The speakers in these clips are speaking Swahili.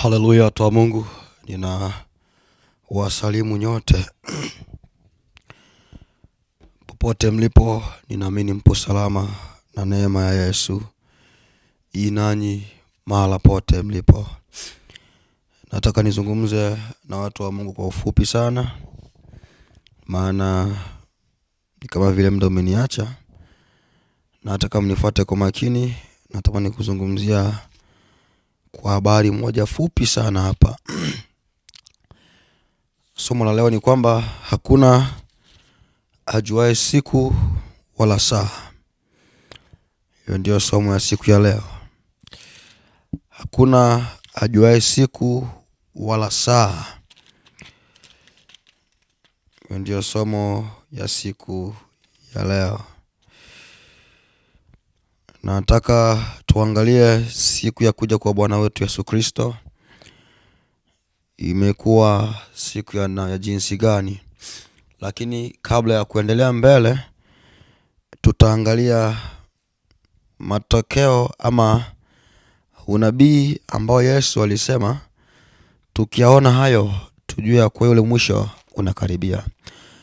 Haleluya, watu wa Mungu, nina wasalimu nyote popote mlipo. Ninaamini mpo salama na neema ya Yesu inanyi mahala pote mlipo. Nataka nizungumze na watu wa Mungu kwa ufupi sana, maana ni kama vile muda umeniacha. Nataka mnifuate kwa makini. Natamani kuzungumzia kwa habari moja fupi sana hapa. Somo la leo ni kwamba hakuna ajuaye siku wala saa. Hiyo ndio somo ya siku ya leo. Hakuna ajuaye siku wala saa. Hiyo ndio somo ya siku ya leo. Nataka tuangalie siku ya kuja kwa Bwana wetu Yesu Kristo. Imekuwa siku ya jinsi gani? Lakini kabla ya kuendelea mbele, tutaangalia matokeo ama unabii ambao Yesu alisema tukiaona hayo tujue ya kwa yule mwisho unakaribia.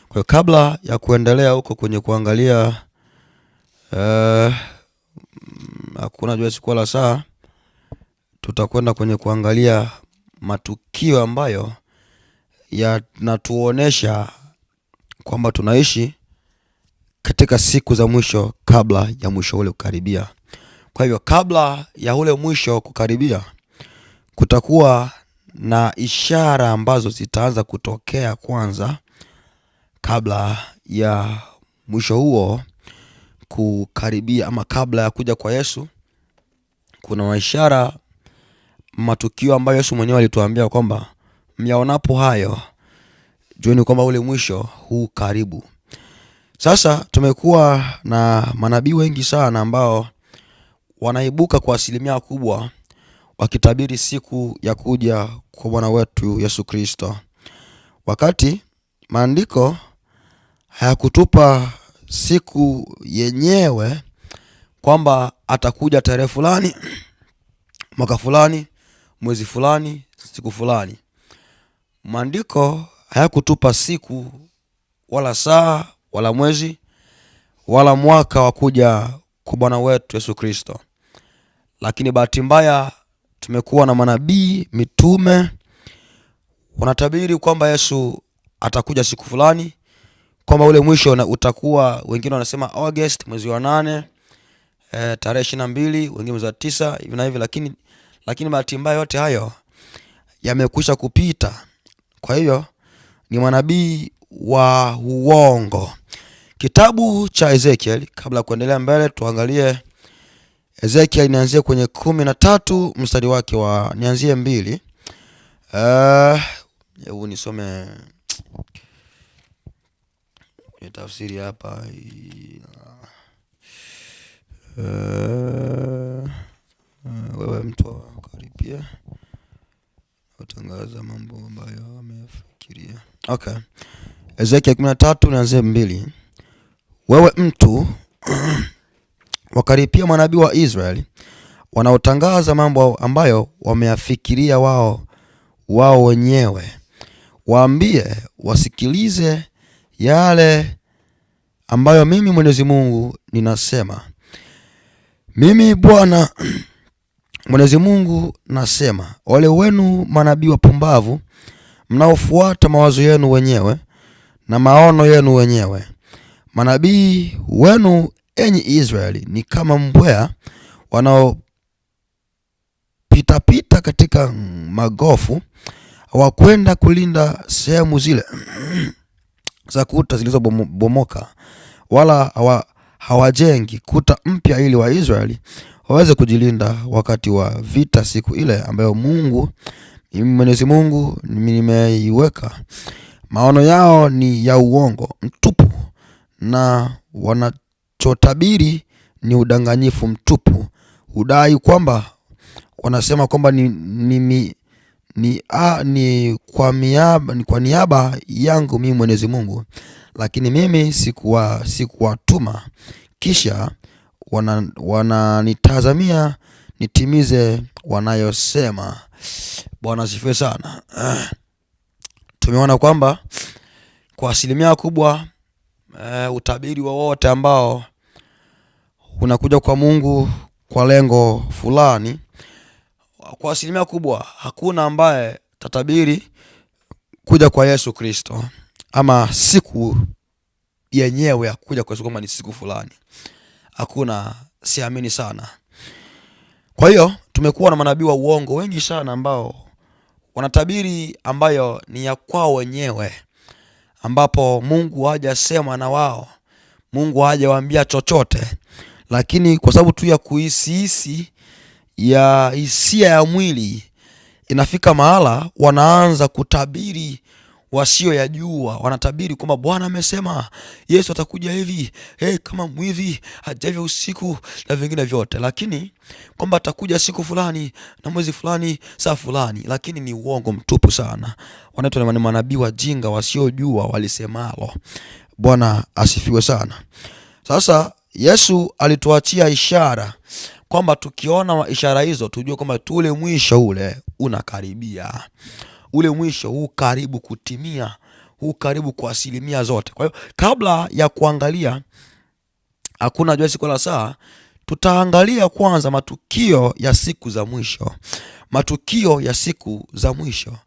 Kwa hiyo kabla ya kuendelea huko kwenye kuangalia hakuna jua siku wala saa, tutakwenda kwenye kuangalia matukio ambayo yanatuonesha kwamba tunaishi katika siku za mwisho kabla ya mwisho ule kukaribia. Kwa hivyo kabla ya ule mwisho kukaribia, kutakuwa na ishara ambazo zitaanza kutokea kwanza kabla ya mwisho huo kukaribia, ama kabla ya kuja kwa Yesu. Kuna ishara, matukio ambayo Yesu mwenyewe alituambia kwamba myaonapo hayo jueni kwamba ule mwisho huu karibu. Sasa tumekuwa na manabii wengi sana ambao wanaibuka kwa asilimia kubwa wakitabiri siku ya kuja kwa Bwana wetu Yesu Kristo. Wakati maandiko hayakutupa siku yenyewe kwamba atakuja tarehe fulani, mwaka fulani, mwezi fulani, siku fulani. Maandiko hayakutupa siku wala saa wala mwezi wala mwaka wa kuja kwa Bwana wetu Yesu Kristo. Lakini bahati mbaya tumekuwa na manabii, mitume wanatabiri kwamba Yesu atakuja siku fulani, kwamba ule mwisho utakuwa, wengine wanasema August, mwezi wa 8, tarehe 22, wengine mwezi wa 9, hivi na hivi. Lakini bahati mbaya yote hayo yamekwisha kupita. Kwa hiyo ni manabii wa uongo. Kitabu cha Ezekiel, kabla ya kuendelea mbele tuangalie Ezekiel. Nianzie kwenye 13 mstari wake wa nianzie 2. Hebu nisome kwenye tafsiri hapa. Wewe mtu karibia utangaza mambo ambayo amefikiria. Okay. Ezekiel 13 nianzie 2. Wewe mtu wakaripia manabii wa Israeli wanaotangaza mambo ambayo wameyafikiria wao wenyewe. Waambie wasikilize yale ambayo mimi Mwenyezi Mungu ninasema. Mimi Bwana Mwenyezi Mungu nasema, ole wenu manabii wapumbavu mnaofuata mawazo yenu wenyewe na maono yenu wenyewe. Manabii wenu enyi Israeli ni kama mbweha wanaopita katika magofu, hawakwenda kulinda sehemu zile za kuta zilizobomoka, wala hawajengi kuta mpya ili wa Israeli waweze kujilinda wakati wa vita, siku ile ambayo Mwenyezi Mungu nimeiweka. Maono yao ni ya uongo mtupu, na wanachotabiri ni udanganyifu mtupu. Udai kwamba wanasema kwamba ni kwa niaba yangu mimi Mwenyezi Mungu, lakini mimi sikuwatuma. Kisha wananitazamia nitimize wanayosema. Bwana asifiwe sana. Tumeona kwamba kwa asilimia kubwa utabiri wowote ambao unakuja kwa Mungu kwa lengo fulani, kwa asilimia kubwa hakuna ambaye tatabiri kuja kwa Yesu Kristo ama siku yenyewe ya kuja kwa Yesu kama ni siku fulani. Hakuna, siamini sana. Kwa hiyo tumekuwa na manabii wa uongo wengi sana ambao wanatabiri ambayo ni ya kwao wenyewe, ambapo Mungu hajasema na wao, Mungu hajawaambia chochote, lakini kwa sababu tu ya kuhisi ya hisia ya mwili, inafika mahala wanaanza kutabiri wasio yajua. Wanatabiri kwamba Bwana amesema Yesu atakuja hivi, kama mwivi ajaye usiku na vingine vyote, lakini kwamba atakuja siku fulani na mwezi fulani saa fulani, lakini ni uongo mtupu sana. Wanaitwa ni manabii wajinga wasiojua walisemalo. Bwana asifiwe sana. Sasa Yesu alituachia ishara kwamba tukiona ishara hizo tujue kwamba ule mwisho ule unakaribia. Ule mwisho huu karibu kutimia, huu karibu kwa asilimia zote. Kwa hiyo kabla ya kuangalia hakuna jua siku la saa, tutaangalia kwanza matukio ya siku za mwisho. Matukio ya siku za mwisho.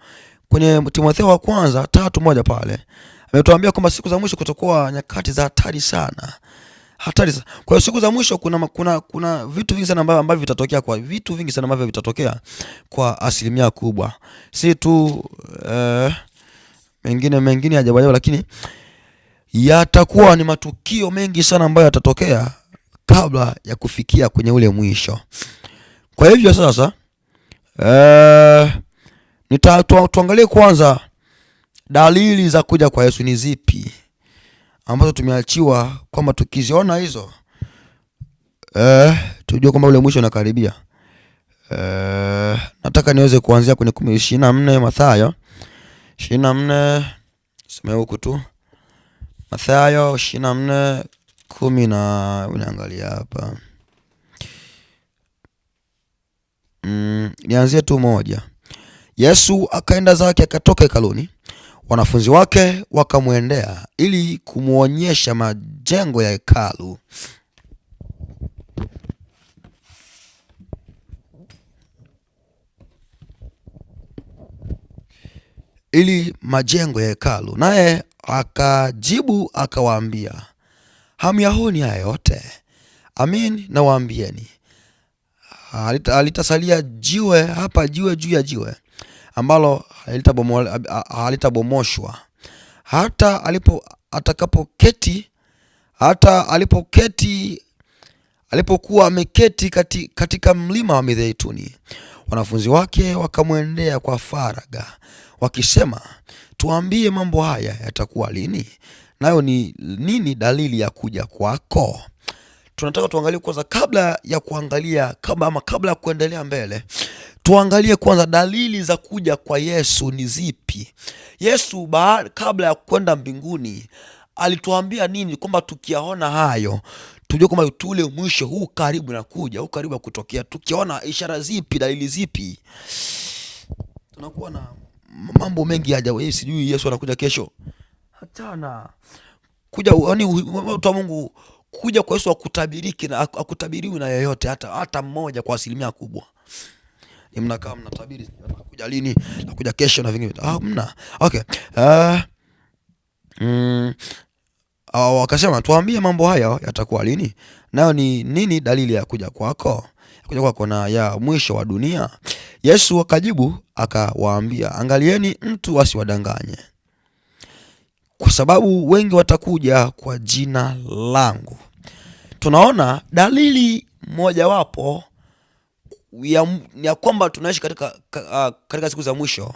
Kwenye Timotheo wa kwanza 3:1 pale ametuambia kwamba siku za mwisho kutakuwa nyakati za hatari sana. Hatari sana. Kwa hiyo siku za mwisho kuna vitu vingi sana ambavyo vitatokea, kwa vitu vingi sana ambavyo vitatokea kwa asilimia kubwa. Si tu mengine ajabu, lakini yatakuwa ni matukio mengi sana ambayo yatatokea kabla ya kufikia kwenye ule mwisho. Kwa hivyo sasa tuangalie kwanza dalili za kuja kwa Yesu ni zipi ambazo tumeachiwa kwamba tukiziona hizo tujue kwamba ule mwisho unakaribia. Nataka niweze kuanzia kwenye 24 Mathayo 24, sema huko tu Mathayo 24:10 na unaangalia hapa. Nianzie tu 1. Yesu akaenda zake akatoka hekaluni, wanafunzi wake wakamwendea ili kumuonyesha majengo ya hekalu. Naye akajibu akawaambia, hamyaoni haya yote? Amin nawaambieni, halitasalia jiwe hapa, jiwe juu ya jiwe ambalo halitabomoshwa. Hata alipokuwa ameketi katika mlima wa Mizeituni, wanafunzi wake wakamwendea kwa faragha wakisema, tuambie mambo haya yatakuwa lini? Nayo ni nini dalili ya kuja kwako? Tunataka tuangalie kwanza, kabla ya kuendelea mbele, tuangalie kwanza dalili za kuja kwa Yesu ni zipi. Yesu kabla ya kwenda mbinguni alituambia nini? Kwamba tukiaona hayo tujue kwamba ule mwisho huu karibu na kuja, huu karibu kutokea. Tukiona ishara zipi, dalili zipi, tunakuwa na mambo mengi ajabu. Sijui Yesu anakuja kesho. Hapana. Kuja watu wa Mungu, kuja kwa Yesu akutabiriki na akutabiriwi na yeyote, hata mmoja kwa asilimia kubwa. Ni mnakaa mnatabiri anakuja lini, anakuja kesho na vingine. Mna. Okay. Wakasema, tuambie mambo haya yatakuwa lini? Nayo ni nini dalili ya kuja kwako? Kuja kwako na ya mwisho wa dunia? Yesu akajibu akawaambia, angalieni mtu asiwadanganye, kwa sababu wengi watakuja kwa jina langu. Tunaona dalili mojawapo ya kwamba tunaishi katika siku za mwisho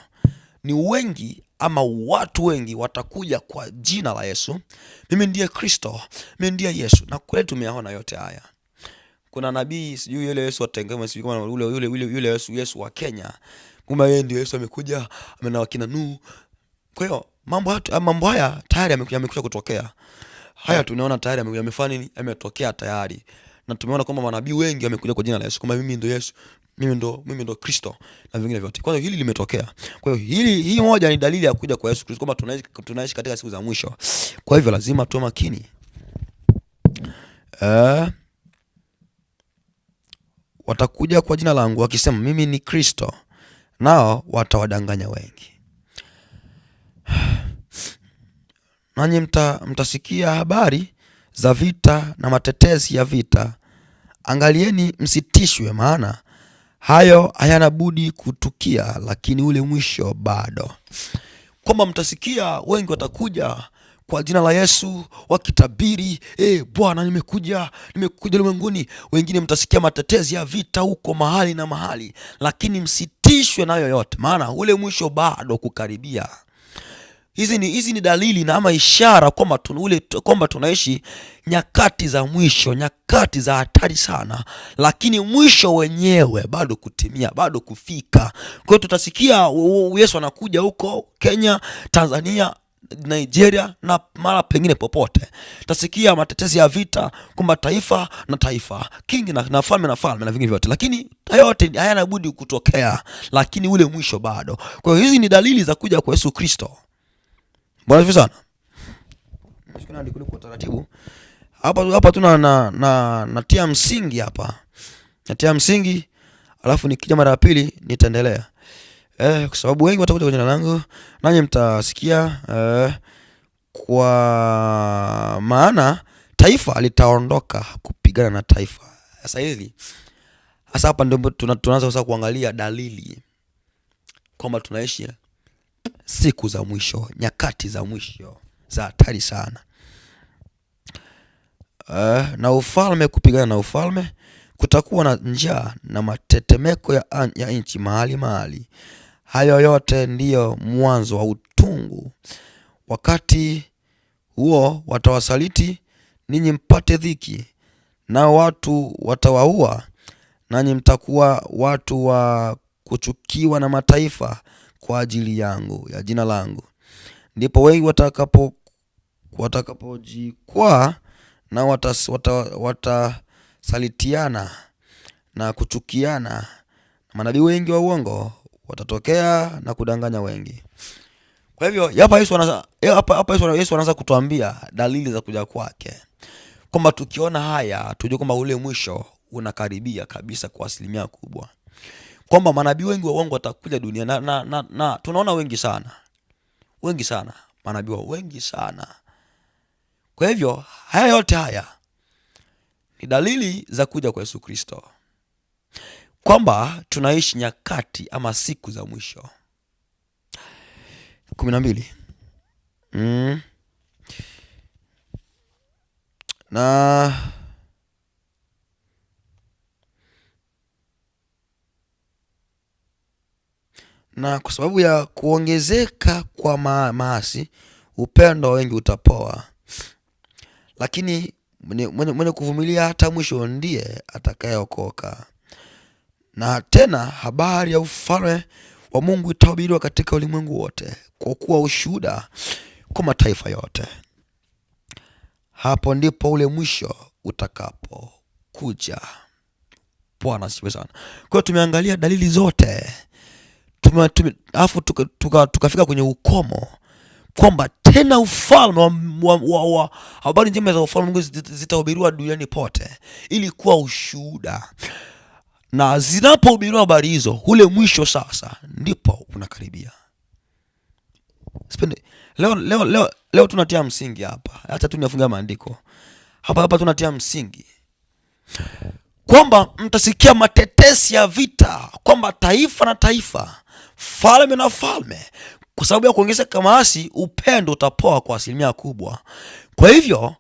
ni wengi ama watu wengi watakuja kwa jina la Yesu. Mimi ndiye Kristo, mimi ndiye Yesu. Na kweli tumeyaona yote haya. Kuna nabii sijui yule Yesu atengema, sijui kama yule Yesu wa Kenya, kumbe yeye ndiye Yesu amekuja amena wakina Nuhu. Kwa hiyo mambo haya tayari yamekuja kutokea. Haya tunaona tayari yamefanya nini? Yametokea tayari. na tumeona kwamba manabii wengi wamekuja kwa jina la Yesu, kwamba mimi ndo Yesu, mimi ndo Kristo na vingine vyote. Kwa hiyo hili limetokea. Kwa hiyo hii moja ni dalili ya kuja kwa Yesu Kristo, kwamba tunaishi katika siku za mwisho. Kwa hivyo lazima tuwe makini. Watakuja kwa jina langu wakisema mimi ni Kristo, nao watawadanganya wengi. Nanyi mtasikia habari za vita na matetezi ya vita. Angalieni msitishwe, maana hayo hayana budi kutukia, lakini ule mwisho bado. Kwamba mtasikia wengi watakuja kwa jina la Yesu wakitabiri, Bwana nimekuja ulimwenguni. Wengine mtasikia matetezi ya vita huko mahali na mahali, lakini msitishwe nayo yote, maana ule mwisho bado kukaribia. Hizi ni dalili na ama ishara kwamba tunaishi nyakati za mwisho, nyakati za hatari sana, lakini mwisho wenyewe bado kutimia, bado kufika. Kwa hiyo tutasikia Yesu anakuja huko Kenya, Tanzania, Nigeria na mara pengine popote. Tutasikia matetezi ya vita kwamba taifa na taifa, kingi na falme na falme na vingine vyote, lakini yote hayana budi kutokea, lakini ule mwisho bado. Kwa hiyo hizi ni dalili za kuja kwa Yesu Kristo. Bwana asifiwe sana. Mshikana ndiko kwa taratibu. Hapa tuna natia msingi hapa. Natia msingi, alafu nikija mara ya pili nitaendelea. Kwa sababu wengi watakuja kwa jina langu, nanyi mtasikia, kwa maana taifa litaondoka kupigana na taifa. Sasa hivi hapa ndio tunaanza sasa kuangalia dalili kwamba tunaishi siku za mwisho, nyakati za mwisho za hatari sana. Na ufalme kupigana na ufalme, kutakuwa na njaa na matetemeko ya nchi mahali mahali. Hayo yote ndiyo mwanzo wa utungu. Wakati huo watawasaliti ninyi mpate dhiki, nao watu watawaua, nanyi mtakuwa watu wa kuchukiwa na mataifa kwa ajili yangu, ya jina langu. Ndipo wengi watakapojikwaa na watasalitiana na kuchukiana. Manabii wengi wa uongo watatokea na kudanganya wengi. Kwa hivyo hapa Yesu anaanza kutuambia dalili za kuja kwake, kwamba tukiona haya tujue kwamba ule mwisho unakaribia kabisa kwa asilimia kubwa, kwamba manabii wengi wa uongo watakuja dunia na tunaona wengi sana manabii wengi sana. Kwa hivyo haya yote haya ni dalili za kuja kwa Yesu Kristo, kwamba tunaishi nyakati ama siku za mwisho. 12 na kwa sababu ya kuongezeka kwa maasi, upendo wengi utapoa, lakini mwenye kuvumilia hata mwisho ndiye atakayeokoka. Na tena habari ya ufalme wa Mungu itahubiriwa katika ulimwengu wote, kwa kuwa ushuhuda kwa mataifa yote. Hapo ndipo ule mwisho utakapokuja. Bwana asifiwe sana. Kwa hiyo tumeangalia dalili zote, alafu tukafika kwenye ukomo kwamba tena ufalme wa habari njema za ufalme Mungu zitahubiriwa duniani pote ili kuwa ushuhuda. Na zinapohubiriwa habari hizo, ule mwisho sasa ndipo unakaribia. Leo tunatia msingi hapa. Hata tunafunga maandiko. Hapa tunatia msingi kwamba mtasikia matetesi ya vita, kwamba taifa na taifa, falme na falme, kwa sababu ya kuongezeka maasi, upendo utapoa kwa asilimia kubwa. Kwa hivyo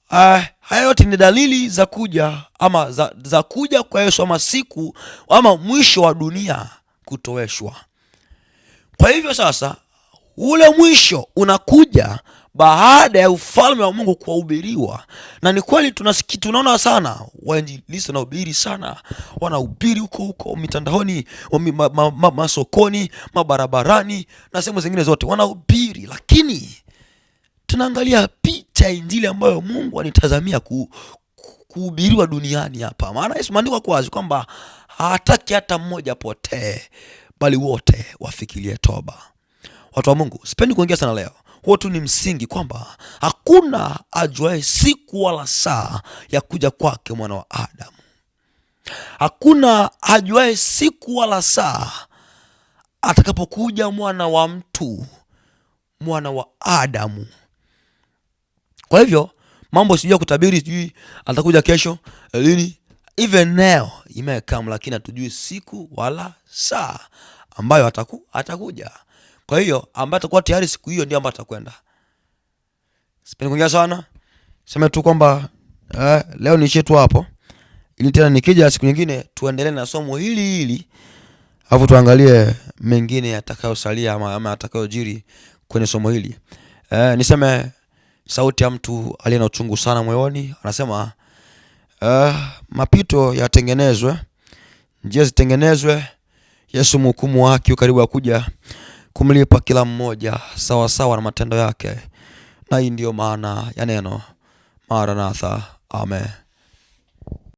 haya yote ni dalili za kuja ama za kuja kwa Yesu, ama siku ama mwisho wa dunia kutoweshwa. Kwa hivyo sasa ule mwisho unakuja baada ya ufalme wa Mungu kuhubiriwa. Na ni kweli tunaona sana wainjilisti wanahubiri sana, wanahubiri huko mitandaoni, masokoni, mabarabarani na sehemu zingine zote wanahubiri, lakini tunaangalia picha ya injili ambayo Mungu anitazamia kuhubiriwa duniani hapa. Maana Yesu maandiko kwa wazi kwamba hataki hata mmoja potee, bali wote wafikirie toba. Watu wa Mungu, sipendi kuongea sana leo. Huo tu ni msingi kwamba hakuna ajuaye siku wala saa ya kuja kwake mwana wa Adamu. Hakuna ajuaye siku wala saa atakapokuja mwana wa mtu, mwana wa Adamu. Kwa hivyo mambo sijui kutabiri, sijui atakuja kesho lini, even now imekam, lakini hatujui siku wala saa ambayo atakuja. Kwa hiyo ambaye atakuwa tayari siku hiyo ndiye ambaye atakwenda. Sipendi kuongea sana. Sema tu kwamba leo niishie tu hapo, ili tena nikija siku nyingine tuendelee na somo hili alafu tuangalie mengine yatakayosalia ama yatakayojiri kwenye somo hili. Niseme sauti ya mtu aliye na uchungu sana moyoni, anasema mapito yatengenezwe, njia zitengenezwe, Yesu mhukumu wa haki karibu kuja kumlipa kila mmoja sawa sawa na matendo yake. Na hii ndio maana ya neno Maranatha. Amen.